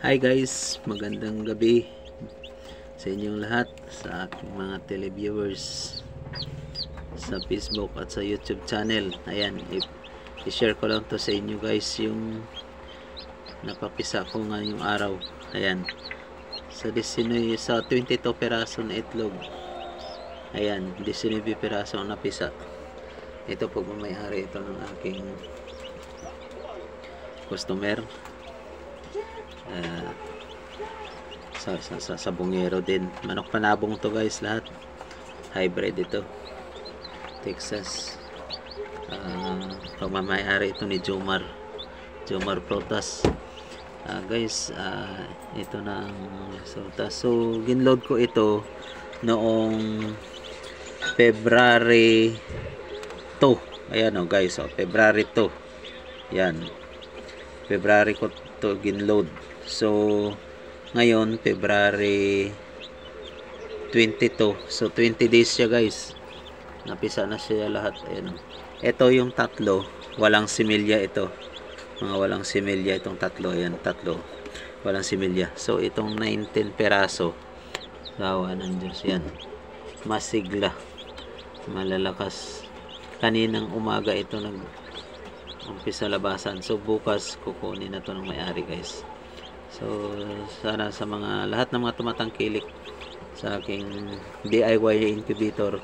Hi guys, magandang gabi sa inyong lahat, sa aking mga televiewers sa Facebook at sa YouTube channel. Ayan, i-share ko lang to sa inyo guys, yung napapisa ko ngayong araw. Ayan, sa 19, sa 22 peraso na itlog. Ayan, 19 peraso ang napisa. Ito po may-ari ito ng aking customer. Sa bungero din. Manok panabong to guys, lahat hybrid ito, Texas. Pagmamayari ito ni Jomar Protas. Guys, ito na ang resulta. So ginload ko ito noong February 2. Ayan o guys, February 2. Yan, February ko to ginload. So ngayon February 22, so 20 days siya guys, napisa na siya lahat. Ayan. Ito yung tatlo, walang similya ito, mga walang similya itong tatlo. Ayan, tatlo walang similya. So itong 19 peraso, gawa ng Diyos, yan, masigla, malalakas. Kaninang umaga ito nag umpisa labasan. So bukas kukunin na to ng may-ari guys. So sana sa mga lahat ng mga tumatangkilik sa aking DIY incubator,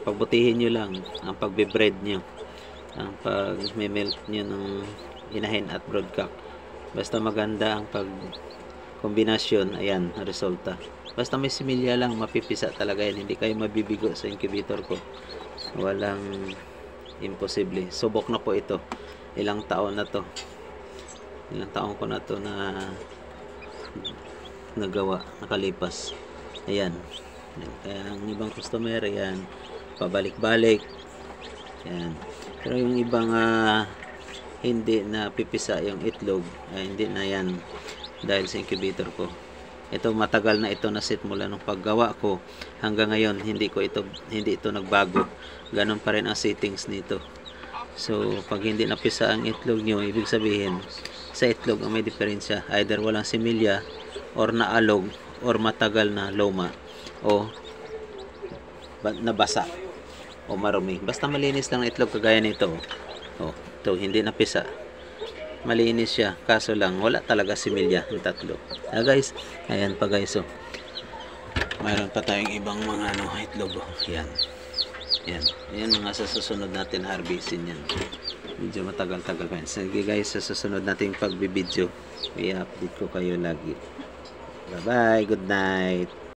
pagbutihin nyo lang ang pagbe-breed nyo, ang pag-milk nyo ng inahin at broodcock. Basta maganda ang pag-kombinasyon, ayan ang resulta. Basta may similya lang, mapipisa talaga yan. Hindi kayo mabibigo sa incubator ko, walang imposible. Subok na po ito, ilang taon na to, ilang taon ko na to na nagawa, nakalipas. Ayan, kaya ang ibang customer, ayan, pabalik-balik, ayan. Pero yung ibang hindi na pipisa yung itlog, hindi na yan dahil sa incubator ko. Ito matagal na ito na set mula nung paggawa ko hanggang ngayon, hindi ito nagbago. Ganun pa rin ang settings nito. So pag hindi napisa ang itlog nyo, ibig sabihin sa itlog ang may diferensya, either walang similya or naalog or matagal na luma o nabasa o marumi. Basta malinis lang ang itlog kagaya nito. Ito hindi napisa, malinis siya, kaso lang wala talaga similya yung tatlo. Guys, ayan pa guys, mayroon pa tayong ibang mga itlog. Yan mga sa susunod natin harvestin yan. Medyo matagal-tagal pa yan. Sige guys, sa susunod nating pagbibideo, i-update ko kayo lagi. Bye bye, good night.